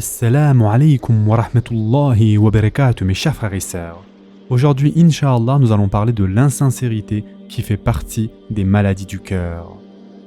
Assalamu alaikum wa rahmatullahi wa barakatuh, mes chers frères et sœurs. Aujourd'hui, Inch'Allah, nous allons parler de l'insincérité qui fait partie des maladies du cœur.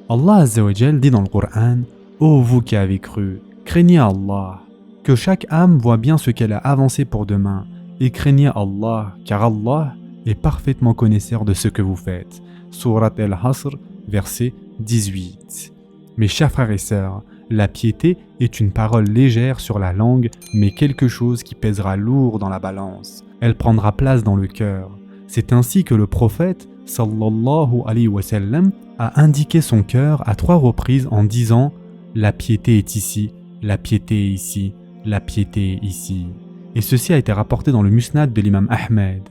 Allah Azza wa Jal dit dans le Coran: Ô vous qui avez cru, craignez Allah, que chaque âme voit bien ce qu'elle a avancé pour demain, et craignez Allah, car Allah est parfaitement connaisseur de ce que vous faites. Surat Al-Hasr, verset 18. Mes chers frères et sœurs, la piété est une parole légère sur la langue, mais quelque chose qui pèsera lourd dans la balance. Elle prendra place dans le cœur. C'est ainsi que le prophète, sallallahu alayhi wa sallam, a indiqué son cœur à 3 reprises en disant « La piété est ici, la piété est ici, la piété est ici ». Et ceci a été rapporté dans le Musnad de l'imam Ahmed.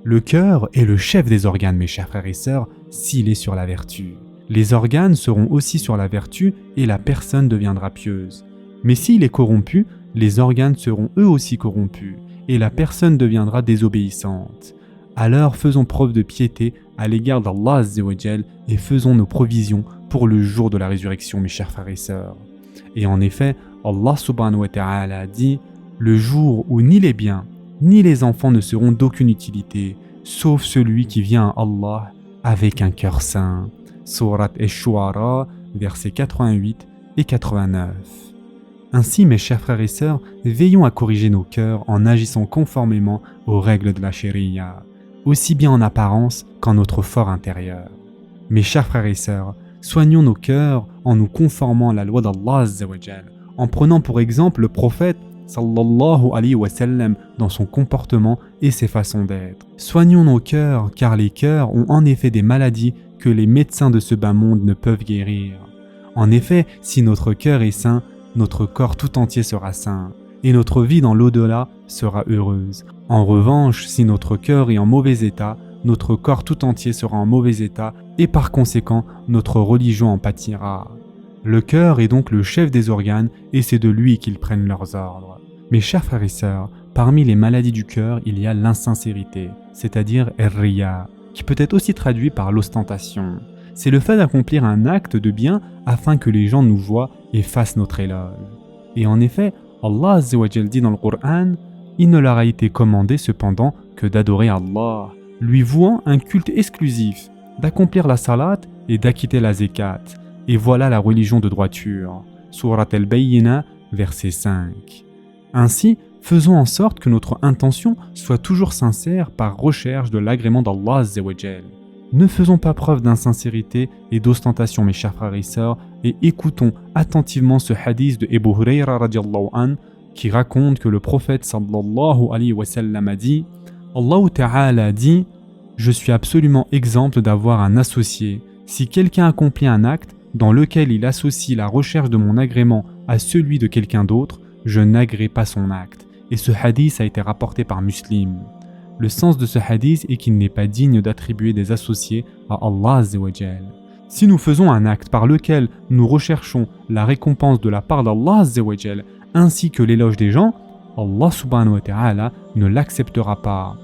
Le cœur est le chef des organes, mes chers frères et sœurs, s'il est sur la vertu. Les organes seront aussi sur la vertu et la personne deviendra pieuse. Mais s'il est corrompu, les organes seront eux aussi corrompus et la personne deviendra désobéissante. Alors faisons preuve de piété à l'égard d'Allah Azza wa Jal et faisons nos provisions pour le jour de la résurrection, mes chers frères et sœurs. Et en effet, Allah subhanahu wa ta'ala a dit: le jour où ni les biens ni les enfants ne seront d'aucune utilité, sauf celui qui vient à Allah avec un cœur saint. Surat Ash-Shu'ara, versets 88 et 89. Ainsi, mes chers frères et sœurs, veillons à corriger nos cœurs en agissant conformément aux règles de la Sharia, aussi bien en apparence qu'en notre fort intérieur. Mes chers frères et sœurs, soignons nos cœurs en nous conformant à la loi d'Allah Azza wa Jal, en prenant pour exemple le prophète sallallahu alayhi wa sallam dans son comportement et ses façons d'être. Soignons nos cœurs, car les cœurs ont en effet des maladies que les médecins de ce bas monde ne peuvent guérir. En effet, si notre cœur est sain, notre corps tout entier sera sain, et notre vie dans l'au-delà sera heureuse. En revanche, si notre cœur est en mauvais état, notre corps tout entier sera en mauvais état, et par conséquent, notre religion en pâtira. Le cœur est donc le chef des organes, et c'est de lui qu'ils prennent leurs ordres. Mes chers frères et sœurs, parmi les maladies du cœur, il y a l'insincérité, c'est-à-dire Riya, qui peut être aussi traduit par l'ostentation. C'est le fait d'accomplir un acte de bien afin que les gens nous voient et fassent notre éloge. Et en effet, Allah Azza wa Jal dit dans le Coran: il ne leur a été commandé cependant que d'adorer Allah, lui vouant un culte exclusif, d'accomplir la salat et d'acquitter la zakat. Et voilà la religion de droiture. Surat Al-Bayyina, verset 5. Ainsi, faisons en sorte que notre intention soit toujours sincère par recherche de l'agrément d'Allah Azza wa Jal. Ne faisons pas preuve d'insincérité et d'ostentation, mes chers frères et sœurs, et écoutons attentivement ce hadith de Abu Hurayra radiallahu an qui raconte que le prophète sallallahu alayhi wa sallam a dit: Allah Ta'ala a dit: je suis absolument exempt d'avoir un associé. Si quelqu'un accomplit un acte dans lequel il associe la recherche de mon agrément à celui de quelqu'un d'autre, je n'agrée pas son acte. Et ce hadith a été rapporté par Muslim. Le sens de ce hadith est qu'il n'est pas digne d'attribuer des associés à Allah Azza wa Jal. Si nous faisons un acte par lequel nous recherchons la récompense de la part d'Allah Azza wa Jal, ainsi que l'éloge des gens, Allah subhanahu wa ta'ala ne l'acceptera pas.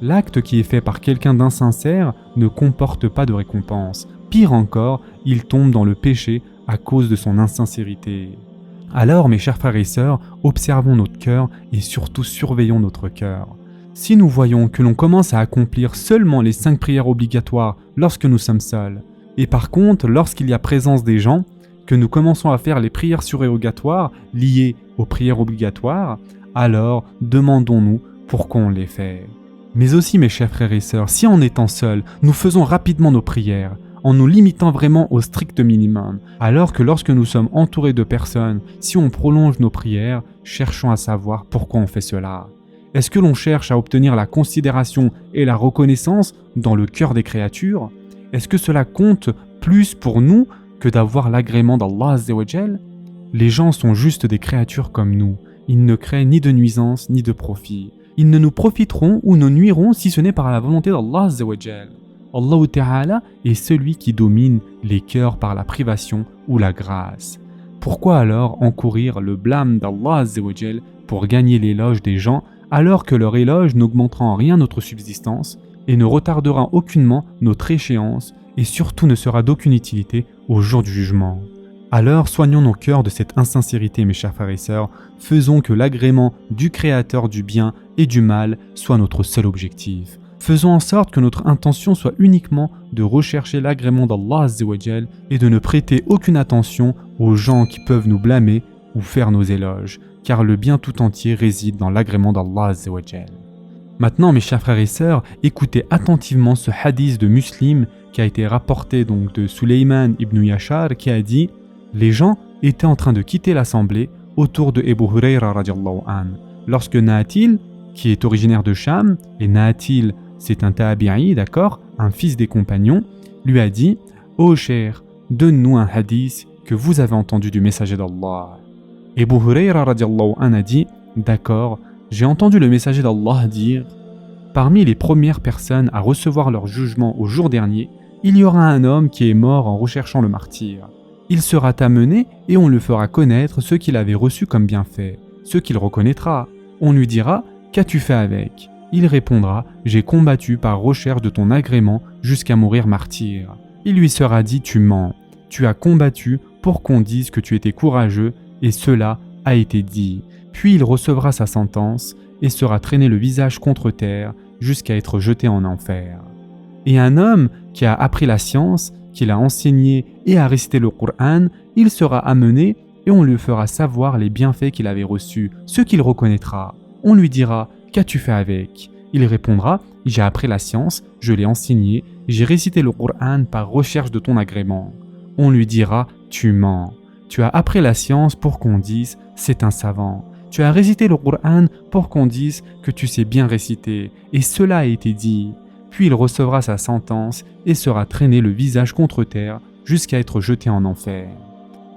L'acte qui est fait par quelqu'un d'insincère ne comporte pas de récompense. Pire encore, il tombe dans le péché à cause de son insincérité. Alors, mes chers frères et sœurs, observons notre cœur et surtout surveillons notre cœur. Si nous voyons que l'on commence à accomplir seulement les 5 prières obligatoires lorsque nous sommes seuls, et par contre, lorsqu'il y a présence des gens, que nous commençons à faire les prières surérogatoires liées aux prières obligatoires, alors demandons-nous pourquoi on les fait. Mais aussi, mes chers frères et sœurs, si en étant seuls, nous faisons rapidement nos prières, en nous limitant vraiment au strict minimum, alors que lorsque nous sommes entourés de personnes, si on prolonge nos prières, cherchons à savoir pourquoi on fait cela. Est-ce que l'on cherche à obtenir la considération et la reconnaissance dans le cœur des créatures? Est-ce que cela compte plus pour nous que d'avoir l'agrément d'Allah Azza wa Jal? Les gens sont juste des créatures comme nous. Ils ne créent ni de nuisance ni de profit. Ils ne nous profiteront ou nous nuiront si ce n'est par la volonté d'Allah Azza wa Jal. Allah Ta'ala est celui qui domine les cœurs par la privation ou la grâce. Pourquoi alors encourir le blâme d'Allah Azza wa Jal pour gagner l'éloge des gens alors que leur éloge n'augmentera en rien notre subsistance et ne retardera aucunement notre échéance et surtout ne sera d'aucune utilité au jour du jugement? Alors soignons nos cœurs de cette insincérité, mes chers frères et sœurs, faisons que l'agrément du Créateur du bien et du mal soit notre seul objectif. Faisons en sorte que notre intention soit uniquement de rechercher l'agrément d'Allah Azza wa Jal et de ne prêter aucune attention aux gens qui peuvent nous blâmer ou faire nos éloges, car le bien tout entier réside dans l'agrément d'Allah Azza wa Jal. Maintenant, mes chers frères et sœurs, écoutez attentivement ce hadith de Muslim qui a été rapporté donc de Suleyman ibn Yashar qui a dit « Les gens étaient en train de quitter l'assemblée autour de Abu Hurayra radiallahu anhu lorsque Naatil, qui est originaire de Cham, et Naatil c'est un tabi'i, d'accord, un fils des compagnons, lui a dit « Ô cher, donne-nous un hadith que vous avez entendu du messager d'Allah. » Abu Hurayra radiallahu anhu a dit « D'accord, j'ai entendu le messager d'Allah dire « Parmi les premières personnes à recevoir leur jugement au jour dernier, il y aura un homme qui est mort en recherchant le martyre. Il sera amené et on le fera connaître ce qu'il avait reçu comme bienfait, ce qu'il reconnaîtra. On lui dira « Qu'as-tu fait avec ?» Il répondra « J'ai combattu par recherche de ton agrément jusqu'à mourir martyr. » Il lui sera dit « Tu mens, tu as combattu pour qu'on dise que tu étais courageux et cela a été dit. » Puis il recevra sa sentence et sera traîné le visage contre terre jusqu'à être jeté en enfer. Et un homme qui a appris la science, qu'il a enseigné et a récité le Coran, il sera amené et on lui fera savoir les bienfaits qu'il avait reçus, ce qu'il reconnaîtra. On lui dira « Qu'as-tu fait avec ?» Il répondra « J'ai appris la science, je l'ai enseigné, j'ai récité le Coran par recherche de ton agrément. » On lui dira « Tu mens, tu as appris la science pour qu'on dise « C'est un savant. » Tu as récité le Coran pour qu'on dise que tu sais bien réciter, et cela a été dit. Puis il recevra sa sentence et sera traîné le visage contre terre jusqu'à être jeté en enfer.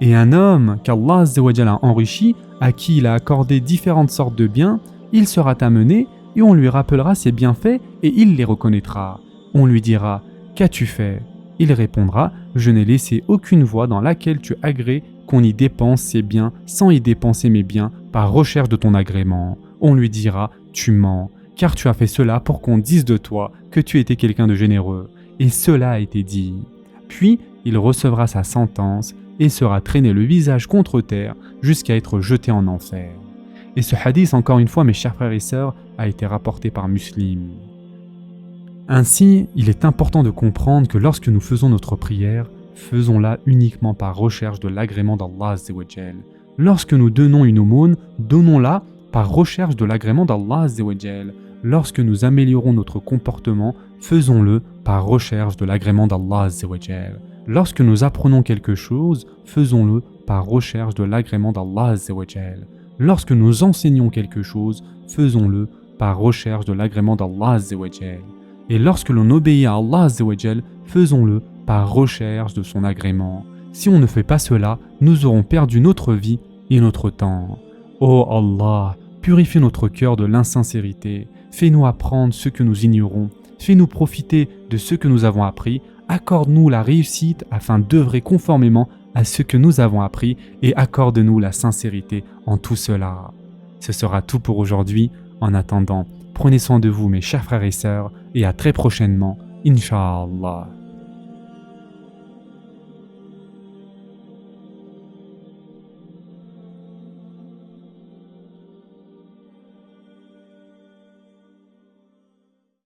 Et un homme qu'Allah Azza wa Jalla a enrichi, à qui il a accordé différentes sortes de biens, il sera amené et on lui rappellera ses bienfaits et il les reconnaîtra. On lui dira « Qu'as-tu fait ?» Il répondra « Je n'ai laissé aucune voie dans laquelle tu agrées qu'on y dépense ses biens sans y dépenser mes biens par recherche de ton agrément. » On lui dira « Tu mens, car tu as fait cela pour qu'on dise de toi que tu étais quelqu'un de généreux. » Et cela a été dit. Puis il recevra sa sentence et sera traîné le visage contre terre jusqu'à être jeté en enfer. Et ce hadith, encore une fois, mes chers frères et sœurs, a été rapporté par Muslim. Ainsi, il est important de comprendre que lorsque nous faisons notre prière, faisons-la uniquement par recherche de l'agrément d'Allah Azza wa Jal. Lorsque nous donnons une aumône, donnons-la par recherche de l'agrément d'Allah Azza wa Jal. Lorsque nous améliorons notre comportement, faisons-le par recherche de l'agrément d'Allah Azza wa Jal. Lorsque nous apprenons quelque chose, faisons-le par recherche de l'agrément d'Allah Azza wa Jal. Lorsque nous enseignons quelque chose, faisons-le par recherche de l'agrément d'Allah Azza wa Jal. Et lorsque l'on obéit à Allah Azza wa Jal, faisons-le par recherche de son agrément. Si on ne fait pas cela, nous aurons perdu notre vie et notre temps. Oh Allah, purifie notre cœur de l'insincérité, fais-nous apprendre ce que nous ignorons, fais-nous profiter de ce que nous avons appris, accorde-nous la réussite afin d'œuvrer conformément à ce que nous avons appris et accorde-nous la sincérité en tout cela. Ce sera tout pour aujourd'hui. En attendant, prenez soin de vous mes chers frères et sœurs et à très prochainement, Inch'Allah.